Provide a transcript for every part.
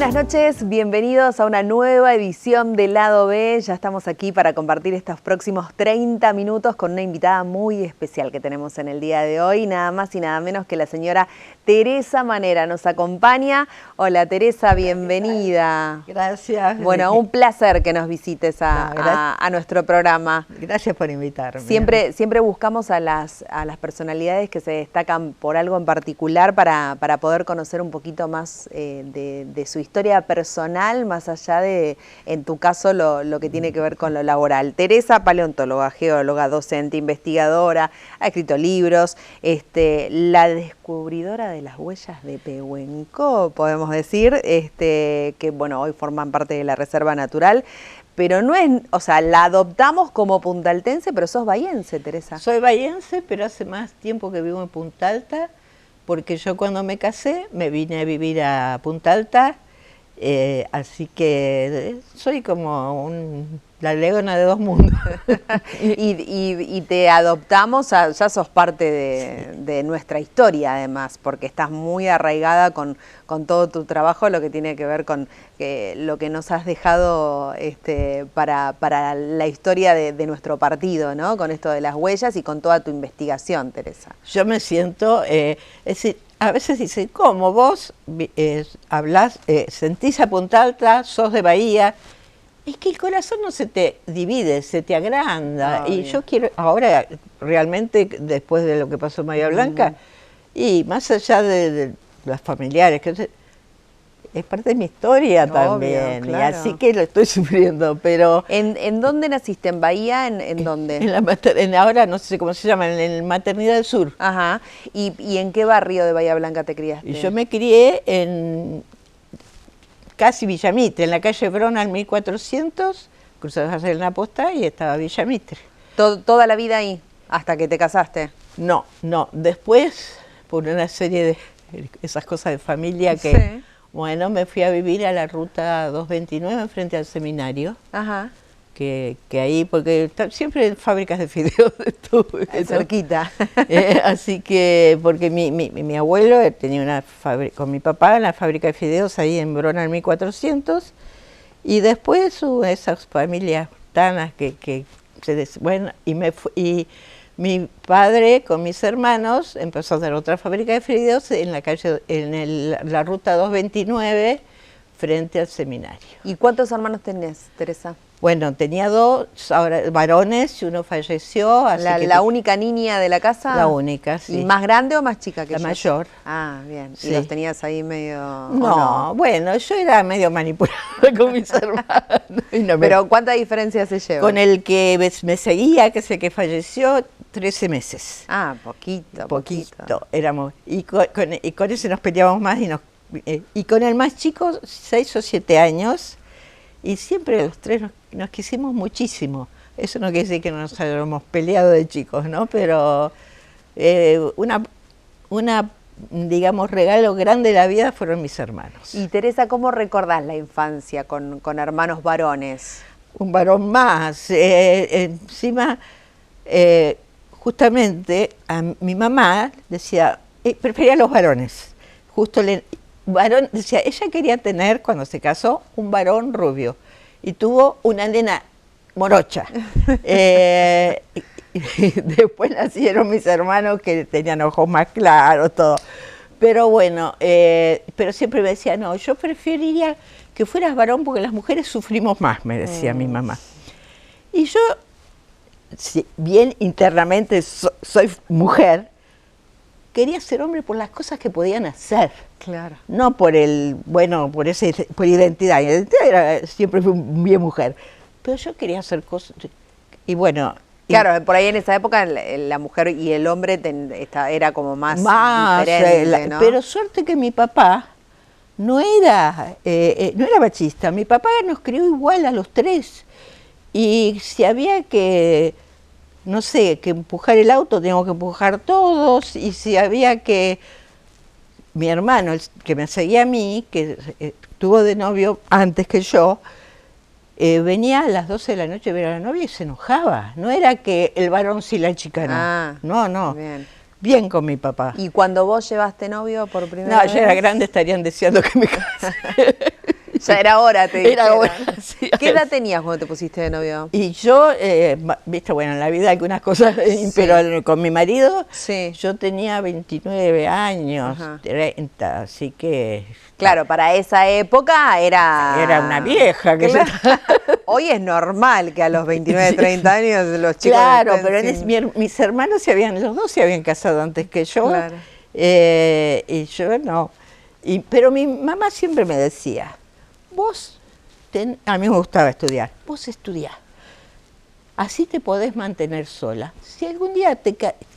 buenas noches, bienvenidos a una nueva edición de Lado B. Ya estamos aquí para compartir estos próximos 30 minutos con una invitada muy especial que tenemos en el día de hoy, nada más y nada menos que la señora Teresa Manera nos acompaña. Hola Teresa, bienvenida. Gracias. Bueno, un placer que nos visites a nuestro programa. Gracias por invitarme. Siempre buscamos a las personalidades que se destacan por algo en particular para poder conocer un poquito más de su historia personal, más allá de, en tu caso, lo que tiene que ver con lo laboral. Teresa, paleontóloga, geóloga, docente, investigadora, ha escrito libros, la descubridora de las huellas de Pehuenco, podemos decir, que bueno, hoy forman parte de la Reserva Natural, pero no es, o sea, la adoptamos como puntaltense, pero sos bahiense, Teresa. Soy bahiense, pero hace más tiempo que vivo en Punta Alta, porque yo cuando me casé me vine a vivir a Punta Alta, así que soy como la leona de dos mundos. y te adoptamos, ya sos parte de nuestra historia además, porque estás muy arraigada con todo tu trabajo, lo que tiene que ver con lo que nos has dejado para la historia de nuestro partido, ¿no? Con esto de las huellas y con toda tu investigación, Teresa. Yo me siento, es decir, a veces dicen, ¿cómo vos hablás, sentís a Punta Alta, sos de Bahía? Es que el corazón no se te divide, se te agranda. Y yo quiero, ahora realmente, después de lo que pasó en Bahía Blanca, y más allá de las familiares, que es parte de mi historia también, claro. Y así que lo estoy sufriendo, pero... ¿En dónde naciste? ¿En Bahía? ¿En dónde? Ahora no sé cómo se llama, en Maternidad del Sur. Ajá. ¿Y en qué barrio de Bahía Blanca te criaste? Y yo me crié en casi Villa Mitre, en la calle Brona al 1400, cruzados hacia la Posta y estaba Villa Mitre. ¿Toda la vida ahí, hasta que te casaste? No, después, por una serie de esas cosas de familia que... Sí. Bueno, me fui a vivir a la ruta 229 frente al seminario. Ajá. Que ahí, porque siempre en fábricas de fideos estuve. Cerquita. Así que, porque mi abuelo tenía una fábrica, con mi papá, una fábrica de fideos ahí en Brona en 1400. Y después hubo esas familias tanas bueno, y mi padre con mis hermanos empezó a hacer otra fábrica de fideos en la calle, la ruta 229 frente al seminario. ¿Y cuántos hermanos tenés, Teresa? Bueno, tenía dos ahora varones y uno falleció. Así ¿La única niña de la casa? La única, sí. ¿Y más grande o más chica que la ellos? mayor. Ah, bien. Sí. ¿Y los tenías ahí medio...? No, bueno, yo era medio manipulada con mis hermanos. Pero ¿cuánta diferencia se lleva? Con el que me seguía, que es el que falleció, 13 meses. Ah, poquito. Éramos, y con ese nos peleábamos más y con el más chico 6 o 7 años, y siempre los tres nos quisimos muchísimo. Eso no quiere decir que nos hayamos peleado de chicos, ¿no? Pero digamos, regalo grande de la vida fueron mis hermanos. Y Teresa, ¿cómo recordás la infancia con hermanos varones? Un varón más. Encima, justamente, a mi mamá decía, prefería a los varones. Varón, decía, ella quería tener, cuando se casó, un varón rubio. Y tuvo una nena morocha. Después nacieron mis hermanos que tenían ojos más claros, todo. Pero bueno, pero siempre me decía, no, yo preferiría que fueras varón porque las mujeres sufrimos más, me decía mi mamá. Y yo, si bien internamente soy mujer, quería ser hombre por las cosas que podían hacer. Claro. No por por identidad. Siempre fui bien mujer. Pero yo quería hacer cosas. Y bueno. Claro, por ahí en esa época la mujer y el hombre era como más diferente, ¿no? Pero suerte que mi papá no era machista. Mi papá nos crió igual a los tres. Y si había que, no sé, que empujar el auto, teníamos que empujar todos. Y si había que... Mi hermano, el que me seguía a mí, que tuvo de novio antes que yo, venía a las 12 de la noche a ver a la novia y se enojaba. No era que el varón sí, la chica no. Ah, no. Bien. Bien con mi papá. ¿Y cuando vos llevaste novio por primera vez? No, ya era grande, estarían deseando que me case. Ya era hora, te dijeron. Era hora, sí. ¿Qué edad tenías cuando te pusiste de novio? Y yo, viste, bueno, en la vida algunas cosas, Sí. pero con mi marido, Sí. yo tenía 29 años, Ajá. 30, así que... Claro, para esa época era... Era una vieja. Que Claro. Hoy es normal que a los 29, 30 años los chicos... Claro, estén pero sin- mis hermanos los dos se habían casado antes que yo, Claro. y yo no. Pero mi mamá siempre me decía, a mí me gustaba estudiar, vos estudiá, así te podés mantener sola. Si algún día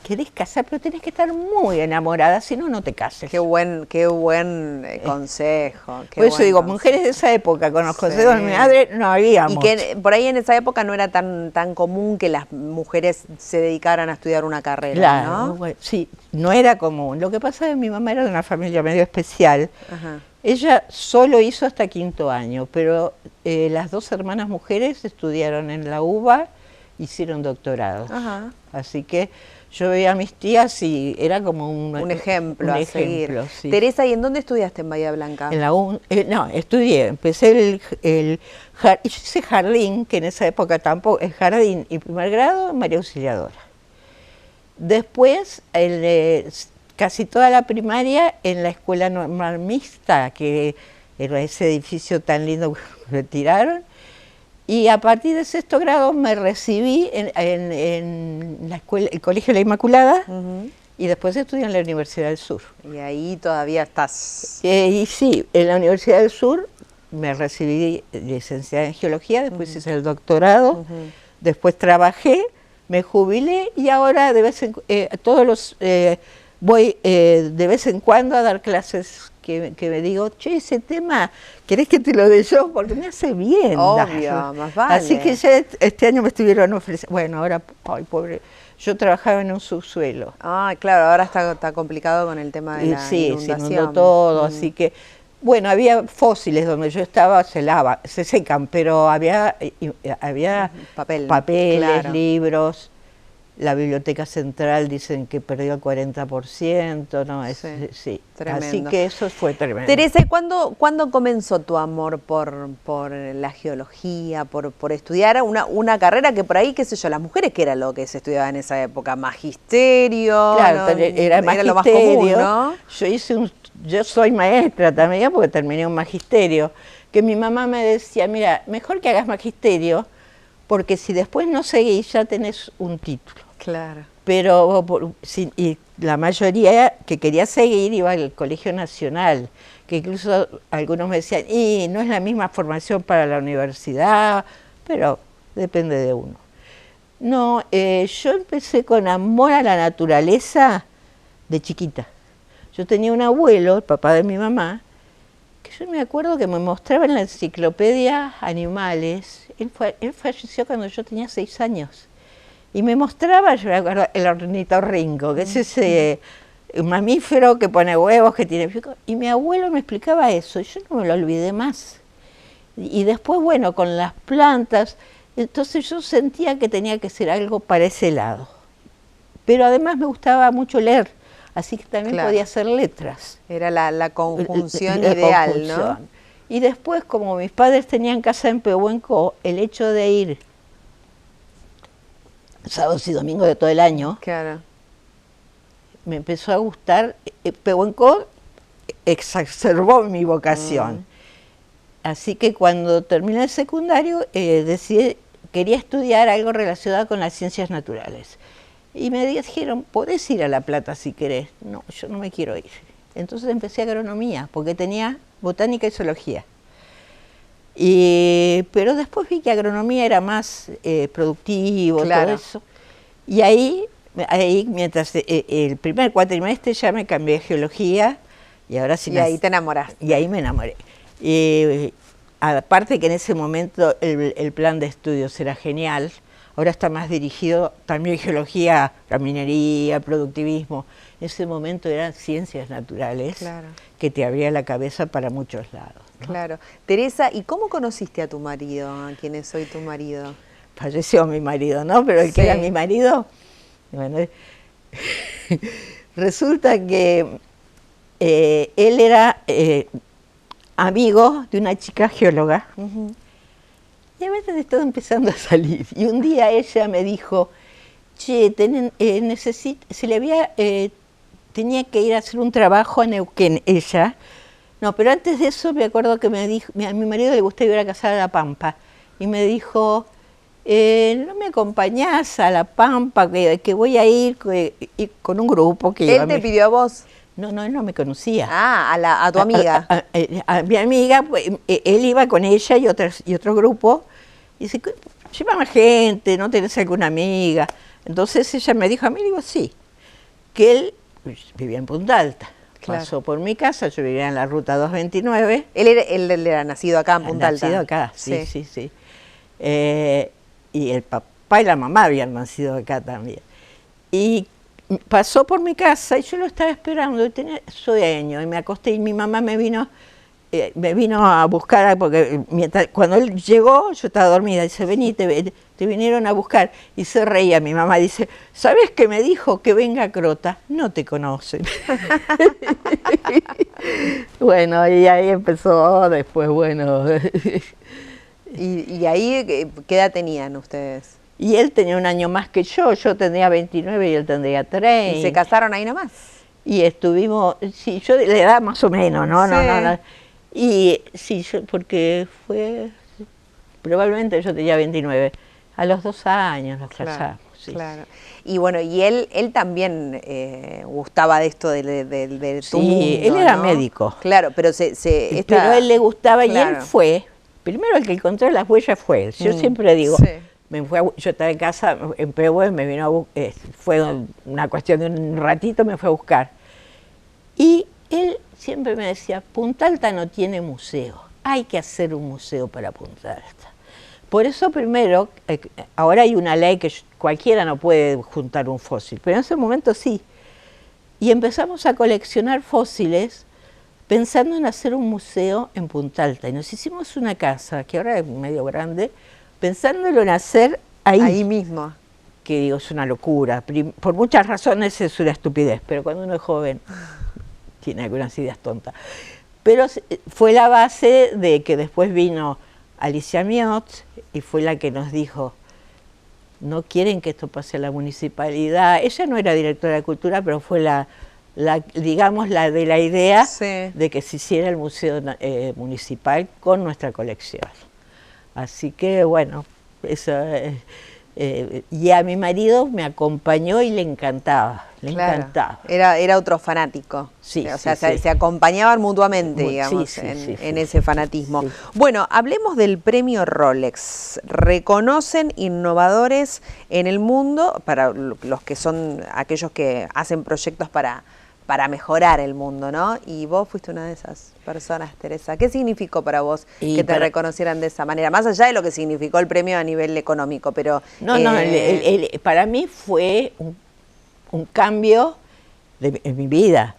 querés casar, pero tenés que estar muy enamorada, si no, no te cases. Qué buen consejo. Qué Por eso buen digo, consejo. mujeres de esa época, con los Sí. consejos de mi madre, no había Y mucho. que por ahí en esa época no era tan común que las mujeres se dedicaran a estudiar una carrera, Claro, ¿no? bueno, sí, no era común. Lo que pasa es que mi mamá era de una familia medio especial. Ajá. Ella solo hizo hasta 5.º año, pero las dos hermanas mujeres estudiaron en la UBA, hicieron doctorado. Ajá. Así que yo veía a mis tías y era como Un ejemplo un a ejemplo, seguir. sí. Teresa, ¿y en dónde estudiaste en Bahía Blanca? En la no, estudié, empecé hice jardín, que en esa época tampoco, es jardín y primer grado, María Auxiliadora. Después, casi toda la primaria en la escuela normal mixta, que era ese edificio tan lindo que retiraron, y a partir de 6.º grado me recibí en la escuela, el Colegio de la Inmaculada, Ujú. y después estudié en la Universidad del Sur. Y ahí todavía estás. Y sí, en la Universidad del Sur me recibí licenciada en Geología, después hice el doctorado, Ujú. después trabajé, me jubilé y ahora de vez en voy de vez en cuando a dar clases que me digo, che, ese tema, ¿querés que te lo dé yo? Porque me hace bien. Obvio, darlo. más vale. Así que ya este año me estuvieron ofreciendo, bueno, ahora, ay, pobre, yo trabajaba en un subsuelo. Ah, claro, ahora está complicado con el tema de la Sí, se inundación. inundó todo, Mm. así que, bueno, había fósiles donde yo estaba, se secan, pero había Papel, papeles, claro. libros. La biblioteca central dicen que perdió el 40%, ¿no? Sí. Tremendo. Así que eso fue tremendo. Teresa, ¿y cuándo comenzó tu amor por la geología, por estudiar una carrera que por ahí, qué sé yo, las mujeres, que era lo que se estudiaba en esa época? Magisterio, Claro, ¿no? era lo más común, magisterio. ¿no? Yo soy maestra también porque terminé un magisterio, que mi mamá me decía, mira, mejor que hagas magisterio, porque si después no seguís ya tenés un título. Claro. Pero y la mayoría que quería seguir iba al Colegio Nacional, que incluso algunos me decían, y no es la misma formación para la universidad, pero depende de uno. No, yo empecé con amor a la naturaleza de chiquita. Yo tenía un abuelo, el papá de mi mamá, que yo me acuerdo que me mostraba en la enciclopedia animales. Él falleció cuando yo tenía 6 años. Y me mostraba, yo me acuerdo, el ornitorrinco, que es ese mamífero que pone huevos, que tiene pico. Y mi abuelo me explicaba eso, y yo no me lo olvidé más. Y después, bueno, con las plantas, entonces yo sentía que tenía que ser algo para ese lado. Pero además me gustaba mucho leer, así que también Claro. podía hacer letras. Era la conjunción La ideal, conjunción. ¿no? Y después, como mis padres tenían casa en Pehuenco, el hecho de ir sábados y domingos de todo el año, Claro. me empezó a gustar. Pehuenco exacerbó mi vocación. Así que cuando terminé el secundario, decidí, quería estudiar algo relacionado con las ciencias naturales. Y me dijeron, podés ir a La Plata si querés. No, yo no me quiero ir. Entonces empecé agronomía, porque tenía botánica y zoología. Pero después vi que agronomía era más productivo, Claro. todo eso. Y ahí mientras el primer cuatrimestre ya me cambié a geología, y ahora sí Y ahí te enamoraste. y ahí me enamoré. Aparte que en ese momento el plan de estudios era genial, ahora está más dirigido también geología, la minería, productivismo. En ese momento eran ciencias naturales, Claro. que te abría la cabeza para muchos lados, ¿no? Claro. Teresa, ¿y cómo conociste a tu marido, a quien es hoy tu marido? Falleció mi marido, ¿no? Pero el que Sí. era mi marido, bueno, resulta que él era amigo de una chica geóloga. Y a veces estaba empezando a salir. Y un día ella me dijo, che, tenía que ir a hacer un trabajo a Neuquén, ella. No, pero antes de eso me acuerdo que me dijo, a mi marido le gustaba ir a cazar a La Pampa. Y me dijo, ¿no me acompañás a La Pampa? Que voy a ir con un grupo que ¿Él te pidió a vos? No, él no me conocía. Ah, a tu amiga. A mi amiga, pues, él iba con ella y otro grupo. Y dice, lleva más gente, ¿no tenés alguna amiga? Entonces ella me dijo a mí, digo, sí, que él vivía en Punta Alta. Claro. Pasó por mi casa, yo vivía en la ruta 229. Él era nacido acá en Punta Alta. Nacido acá, sí. Y el papá y la mamá habían nacido acá también. Y pasó por mi casa y yo lo estaba esperando, y tenía sueño, y me acosté y mi mamá me vino a buscar, porque cuando él llegó yo estaba dormida, dice, vení, te vinieron a buscar, y se reía mi mamá, dice, ¿sabes qué me dijo? Que venga Crota, no te conocen. Bueno, y ahí empezó, después, bueno. ¿Y ahí qué edad tenían ustedes? Y él tenía un año más que yo tendría 29 y él tendría 30. ¿Y se casaron ahí nomás? Y estuvimos, sí, yo de la edad más o menos, ¿no? Sí. No. Y sí, porque probablemente yo tenía 29. A los 2 años nos casamos. Sí. Claro. Y bueno, y él también gustaba de esto del sí, mundo, él era ¿no? médico. Claro, pero pero a él le gustaba, claro. Y él fue, primero el que encontró las huellas fue él. Yo siempre digo, sí. Yo estaba en casa en Pehue, me vino fue una cuestión de un ratito, me fue a buscar. Y él siempre me decía, Punta Alta no tiene museo, hay que hacer un museo para Punta Alta. Por eso primero, ahora hay una ley que cualquiera no puede juntar un fósil, pero en ese momento sí. Y empezamos a coleccionar fósiles pensando en hacer un museo en Punta Alta. Y nos hicimos una casa, que ahora es medio grande, pensándolo en hacer ahí mismo. Que digo, es una locura. Por muchas razones es una estupidez, pero cuando uno es joven tiene algunas ideas tontas. Pero fue la base de que después vino Alicia Miot y fue la que nos dijo, no quieren que esto pase a la municipalidad. Ella no era directora de cultura, pero fue digamos, la de la idea de que se hiciera el museo municipal con nuestra colección. Así que, bueno, eso, y a mi marido me acompañó y le encantaba, encantaba. Era otro fanático, sí, o sea, se acompañaban mutuamente, digamos, en ese fanatismo. Sí. Bueno, hablemos del premio Rolex. Reconocen innovadores en el mundo, para los que son aquellos que hacen proyectos para mejorar el mundo, ¿no? Y vos fuiste una de esas personas, Teresa. ¿Qué significó para vos que te reconocieran de esa manera? Más allá de lo que significó el premio a nivel económico, pero... para mí fue un cambio en mi vida.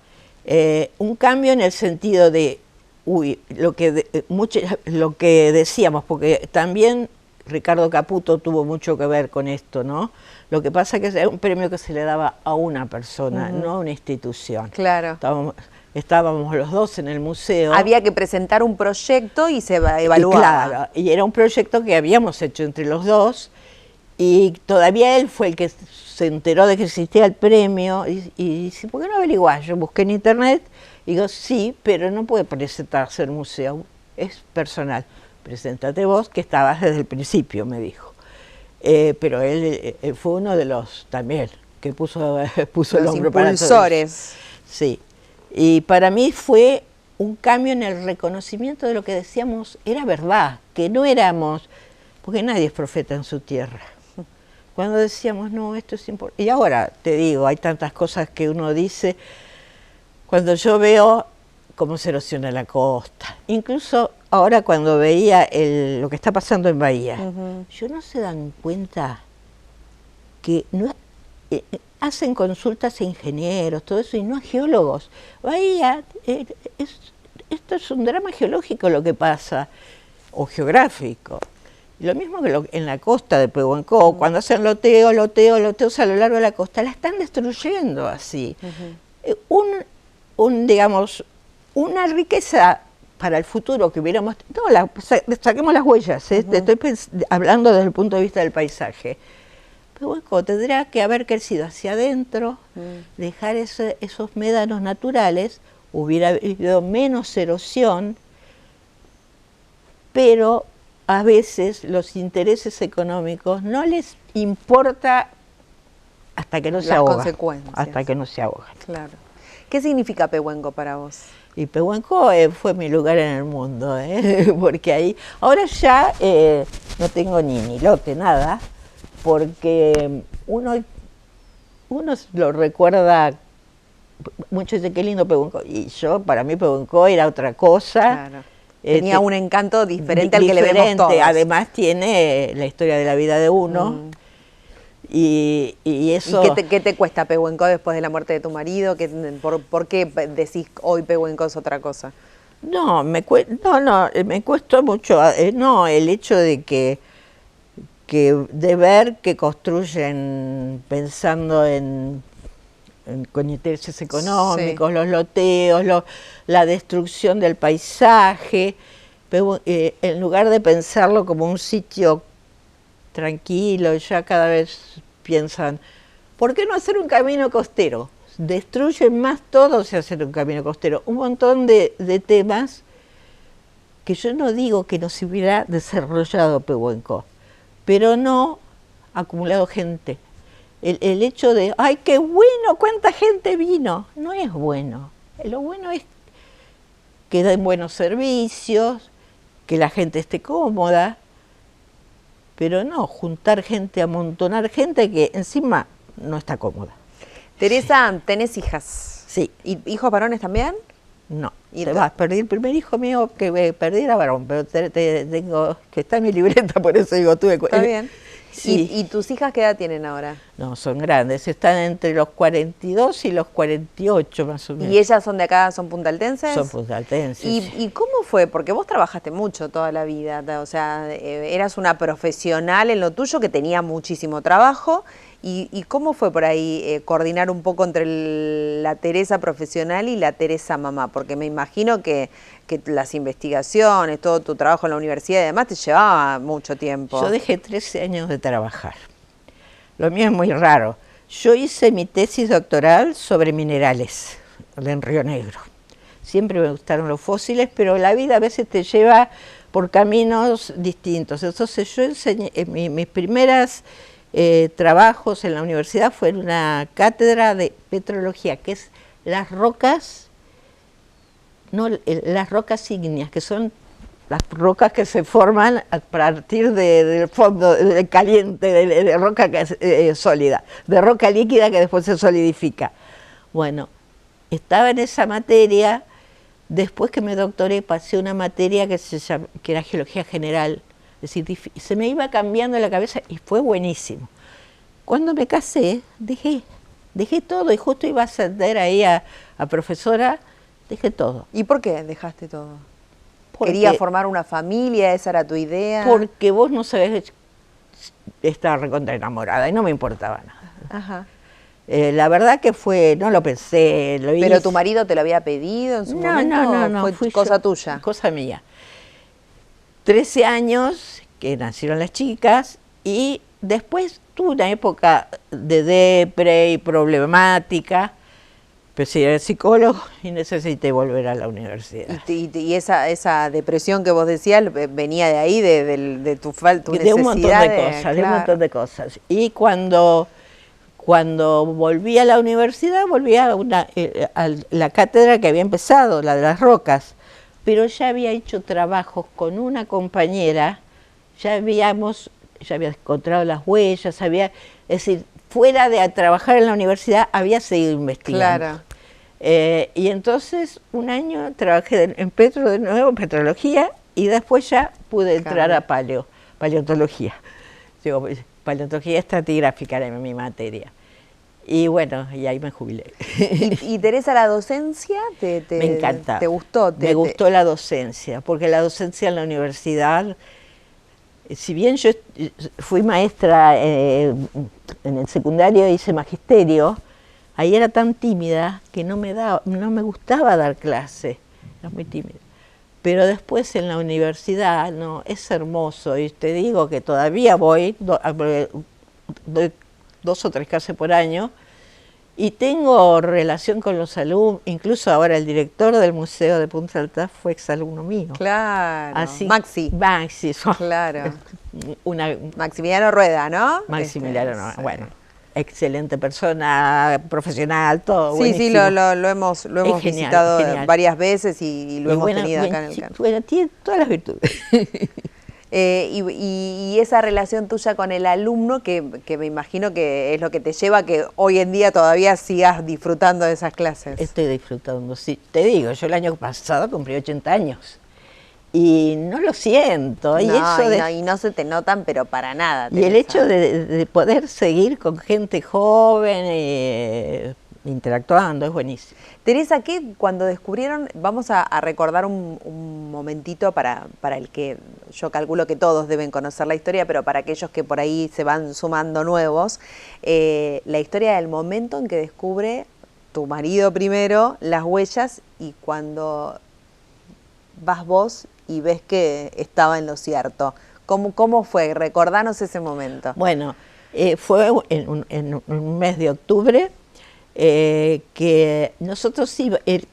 Un cambio en el sentido de, lo que decíamos, porque también Ricardo Caputo tuvo mucho que ver con esto, ¿no? Lo que pasa es que es un premio que se le daba a una persona, no a una institución. Claro. Estábamos los dos en el museo. Había que presentar un proyecto y se evaluaba. Claro, y era un proyecto que habíamos hecho entre los dos, y todavía él fue el que se enteró de que existía el premio, y dice, ¿por qué no averiguás? Yo busqué en internet, y digo, sí, pero no puede presentarse el museo, es personal. Preséntate vos, que estabas desde el principio, me dijo. Pero él fue uno de los, también, que puso el hombro para todos. Los impulsores. Sí. Y para mí fue un cambio en el reconocimiento de lo que decíamos, era verdad, que no éramos, porque nadie es profeta en su tierra. Cuando decíamos, no, esto es importante. Y ahora, te digo, hay tantas cosas que uno dice, cuando yo veo cómo se erosiona la costa, incluso ahora cuando veía lo que está pasando en Bahía, yo no se dan cuenta que no, hacen consultas a ingenieros, todo eso, y no a geólogos. Bahía, esto es un drama geológico lo que pasa, o geográfico. Lo mismo que en la costa de Pehuenco, cuando hacen loteos a lo largo de la costa, la están destruyendo así. Digamos, una riqueza para el futuro que hubiéramos... No, saquemos las huellas, ¿eh? Te estoy hablando desde el punto de vista del paisaje. Pehuenco tendría que haber crecido hacia adentro, dejar esos médanos naturales, hubiera habido menos erosión, pero a veces los intereses económicos no les importa hasta que no se ahoga. Las consecuencias. Hasta que no se ahoga. Claro. ¿Qué significa Pehuenco para vos? Y Pehuenco fue mi lugar en el mundo, porque ahí, ahora ya no tengo ni lote, nada, porque uno lo recuerda, muchos dicen qué lindo Pehuenco, y yo, para mí Pehuenco era otra cosa. Claro. Tenía un encanto diferente al que le vemos todos. Además tiene la historia de la vida de uno. Y eso... ¿Y qué te cuesta Pehuenco después de la muerte de tu marido? ¿Por qué decís hoy Pehuenco es otra cosa? No, me cuesta mucho, el hecho de de ver que construyen pensando con intereses económicos, los loteos, la destrucción del paisaje, en lugar de pensarlo como un sitio tranquilo, ya cada vez piensan, ¿por qué no hacer un camino costero? Destruyen más todo si hacen un camino costero. Un montón de temas que yo no digo que no se hubiera desarrollado Pehuenco, pero no ha acumulado gente. El hecho de, ¡ay, qué bueno! ¿Cuánta gente vino? No es bueno. Lo bueno es que den buenos servicios, que la gente esté cómoda, pero no juntar gente, amontonar gente que encima no está cómoda. Teresa, ¿tenés hijas? Sí. ¿Y hijos varones también? No. Perdí el primer hijo mío que perdí era varón, pero tengo que está en mi libreta, por eso digo, tuve... Está bien. Sí. ¿Y tus hijas qué edad tienen ahora? No, son grandes, están entre los 42 y los 48 más o menos. ¿Y ellas son de acá, son puntaltenses? Son puntaltenses. ¿Y cómo fue? Porque vos trabajaste mucho toda la vida, o sea, eras una profesional en lo tuyo que tenía muchísimo trabajo. ¿Y cómo fue por ahí coordinar un poco entre la Teresa profesional y la Teresa mamá? Porque me imagino que las investigaciones, todo tu trabajo en la universidad y demás te llevaba mucho tiempo. Yo dejé 13 años de trabajar. Lo mío es muy raro. Yo hice mi tesis doctoral sobre minerales en Río Negro. Siempre me gustaron los fósiles, pero la vida a veces te lleva por caminos distintos. Entonces yo enseñé, mis primeras trabajos en la universidad fue en una cátedra de petrología, que es las rocas, no las rocas ígneas, que son las rocas que se forman a partir del fondo caliente, de roca que es sólida, de roca líquida que después se solidifica. Bueno, estaba en esa materia, después que me doctoré pasé una materia que era geología general, es decir, se me iba cambiando la cabeza y fue buenísimo. Cuando me casé, dejé todo y justo iba a ascender ahí a profesora, dejé todo. ¿Y por qué dejaste todo? ¿Querías formar una familia? ¿Esa era tu idea? Porque vos no sabés, estaba recontra enamorada y no me importaba nada. Ajá. La verdad que no lo pensé, lo hice. ¿Pero tu marido te lo había pedido en su momento? No, ¿Fue cosa tuya? Cosa mía. 13 años que nacieron las chicas y después tuve una época de depre y problemática. Empecé a ir al psicólogo y necesité volver a la universidad. ¿Y esa depresión que vos decías venía de ahí, de tu necesidad? De un montón de cosas, claro. De un montón de cosas. Y cuando volví a la universidad, volví a la cátedra que había empezado, la de las rocas, pero ya había hecho trabajos con una compañera, ya había encontrado las huellas, es decir, fuera de trabajar en la universidad, había seguido investigando. Claro. Y entonces un año trabajé en Petro de nuevo, en petrología, y después ya pude entrar a paleontología. Digo, paleontología estratigráfica era mi materia. Y bueno, y ahí me jubilé. ¿Y Teresa, la docencia me encanta? ¿Te gustó? Me gustó la docencia, porque la docencia en la universidad, si bien yo fui maestra en el secundario, hice magisterio, ahí era tan tímida que no me gustaba dar clase, era muy tímida. Pero después en la universidad, no, es hermoso. Y te digo que todavía voy, doy 2 o 3 clases por año, y tengo relación con los alumnos. Incluso ahora el director del Museo de Punta Alta fue exalumno mío. Claro, Así, Maxi. Maxi, Claro. Una, Maximiliano Rueda, ¿no? Maximiliano, Sí. bueno, excelente persona, profesional, todo Sí, buenísimo. sí, lo hemos genial, visitado genial. varias veces y lo hemos tenido acá en el canal. Bueno, tiene todas las virtudes. Y esa relación tuya con el alumno, que me imagino que es lo que te lleva a que hoy en día todavía sigas disfrutando de esas clases. Estoy disfrutando, sí. Te digo, yo el año pasado cumplí 80 años y no lo siento. Y, y no se te notan, pero para nada. Y el hecho de poder seguir con gente joven interactuando es buenísimo. Teresa, ¿qué cuando descubrieron, vamos a recordar un momentito para el que yo calculo que todos deben conocer la historia, pero para aquellos que por ahí se van sumando nuevos, la historia del momento en que descubre tu marido primero las huellas y cuando vas vos y ves que estaba en lo cierto. ¿Cómo fue? Recordanos ese momento. Bueno, fue en un mes de octubre, que nosotros,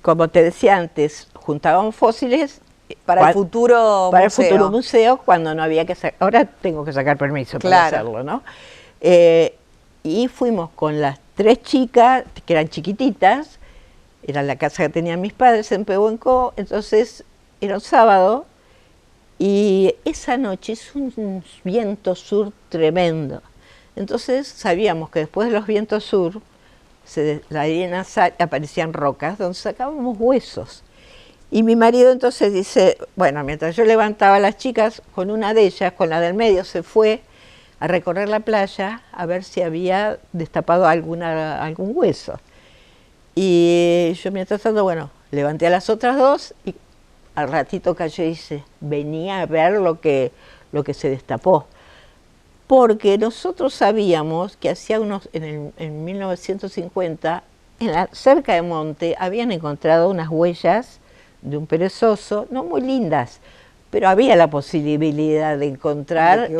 como te decía antes, juntábamos fósiles para el futuro museo cuando no había que sacar. Ahora tengo que sacar permiso para hacerlo, ¿no? Y fuimos con las 3 chicas que eran chiquititas, era la casa que tenían mis padres en Pehuenco, entonces era un sábado y esa noche es un viento sur tremendo. Entonces sabíamos que después de los vientos sur, la arena aparecían rocas donde sacábamos huesos. Y mi marido entonces dice, bueno, mientras yo levantaba a las chicas, con una de ellas, con la del medio, se fue a recorrer la playa a ver si había destapado algún hueso. Y yo mientras tanto, bueno, levanté a las otras 2 y al ratito cayó y dice, venía a ver lo que se destapó. Porque nosotros sabíamos que hacía en 1950, cerca de Monte, habían encontrado unas huellas de un perezoso, no muy lindas, pero había la posibilidad de encontrar.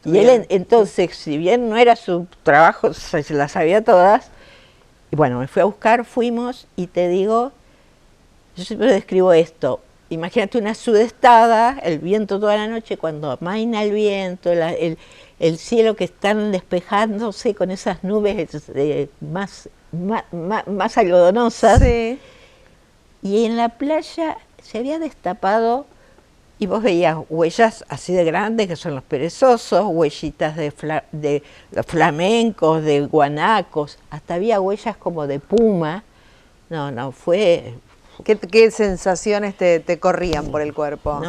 Y él entonces, si bien no era su trabajo, se las sabía todas, y bueno, me fui a buscar, fuimos, y te digo, yo siempre describo esto, imagínate una sudestada, el viento toda la noche, cuando amaina el viento, el cielo que están despejándose con esas nubes más algodonosas. Sí. Y en la playa se había destapado y vos veías huellas así de grandes, que son los perezosos, huellitas de flamencos, de guanacos, hasta había huellas como de puma. No, fue... ¿Qué sensaciones te corrían por el cuerpo?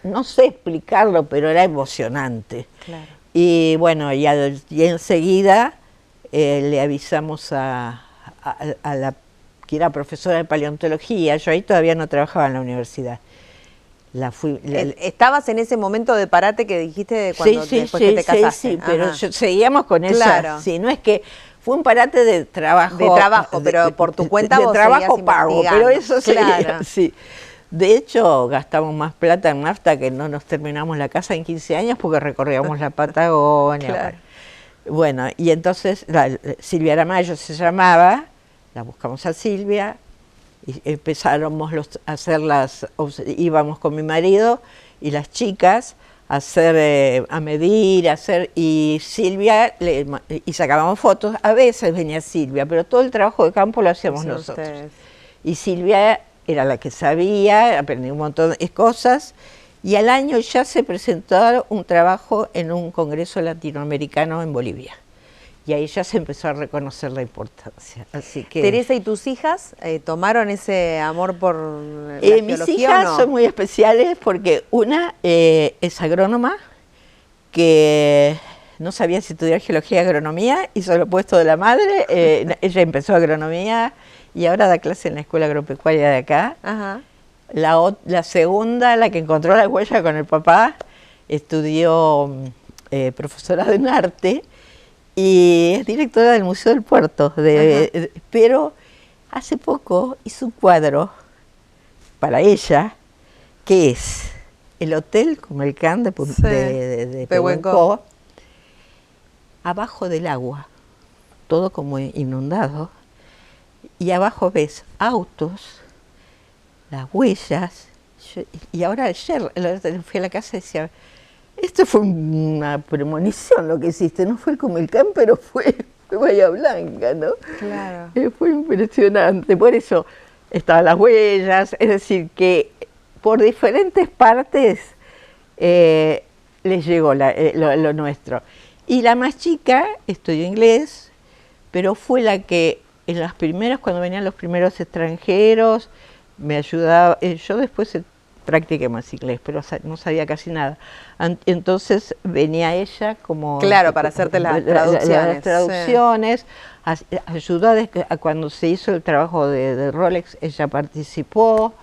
No sé explicarlo, pero era emocionante. Claro. Y bueno, y enseguida le avisamos a la que era profesora de paleontología. Yo ahí todavía no trabajaba en la universidad. ¿Estabas en ese momento de parate que dijiste después que te casaste? Sí, pero seguíamos con eso. Claro. Sí, no es que fue un parate de trabajo. De trabajo, pero por tu cuenta vos trabajo pago, pero eso claro. sí. De hecho, gastamos más plata en nafta que no nos terminamos la casa en 15 años porque recorríamos la Patagonia. Claro. Bueno, y entonces Silvia Aramayo se llamaba, la buscamos a Silvia, y empezáramos a hacer íbamos con mi marido y las chicas a hacer, a medir, y Silvia, y sacábamos fotos. A veces venía Silvia, pero todo el trabajo de campo lo hacíamos nosotros. Ustedes. Y Silvia era la que sabía, aprendí un montón de cosas, y al año ya se presentó un trabajo en un congreso latinoamericano en Bolivia. Y ahí ya se empezó a reconocer la importancia. Así que Teresa, ¿y tus hijas tomaron ese amor por la mis geología hijas o no? son muy especiales porque una es agrónoma, que no sabía si estudiar geología y agronomía, hizo lo opuesto de la madre, ella empezó agronomía y ahora da clase en la escuela agropecuaria de acá. Ajá. La segunda, la que encontró la huella con el papá, estudió profesora de arte, y es directora del Museo del Puerto, pero hace poco hizo un cuadro para ella que es el Hotel Cumelcán de Pehuenco, abajo del agua, todo como inundado, y abajo ves autos, las huellas. Y ahora ayer fui a la casa y decía, esto fue una premonición lo que hiciste, no fue el Cumelcán, pero fue Bahía Blanca, ¿no? Claro. Fue impresionante, por eso estaban las huellas, es decir, que por diferentes partes les llegó lo nuestro. Y la más chica estudió inglés, pero fue la que en las primeras, cuando venían los primeros extranjeros, me ayudaba. Yo después practiqué más inglés, pero no sabía casi nada. Entonces venía ella como... Claro, para hacerte las traducciones. Las traducciones, sí. Ayudó a cuando se hizo el trabajo de Rolex, ella participó.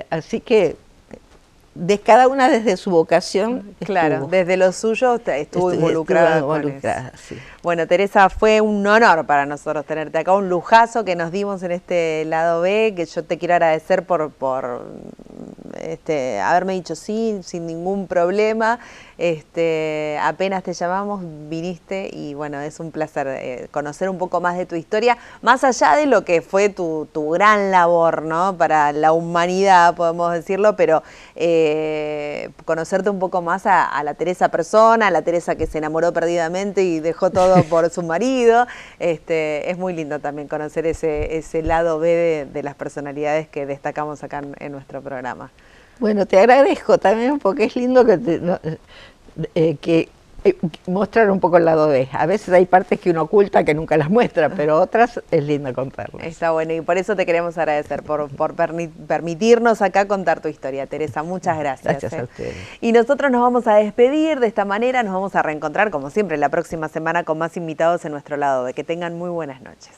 Así que cada una desde su vocación. Claro, desde lo suyo estuvo involucrada. Sí. Bueno, Teresa, fue un honor para nosotros tenerte acá, un lujazo que nos dimos en este lado B, que yo te quiero agradecer por haberme dicho sí, sin ningún problema. Apenas te llamamos, viniste y bueno, es un placer conocer un poco más de tu historia, más allá de lo que fue tu gran labor, ¿no? Para la humanidad, podemos decirlo, pero conocerte un poco más a la Teresa persona, a la Teresa que se enamoró perdidamente y dejó todo por su marido. Es muy lindo también conocer ese lado B de las personalidades que destacamos acá en nuestro programa. Bueno, te agradezco también porque es lindo que mostrar un poco el lado B. A veces hay partes que uno oculta que nunca las muestra, pero otras es lindo contarlas. Está bueno y por eso te queremos agradecer, por permitirnos acá contar tu historia, Teresa. Muchas gracias. Gracias a ustedes. Y nosotros nos vamos a despedir de esta manera, nos vamos a reencontrar como siempre la próxima semana con más invitados en nuestro lado B. Que tengan muy buenas noches.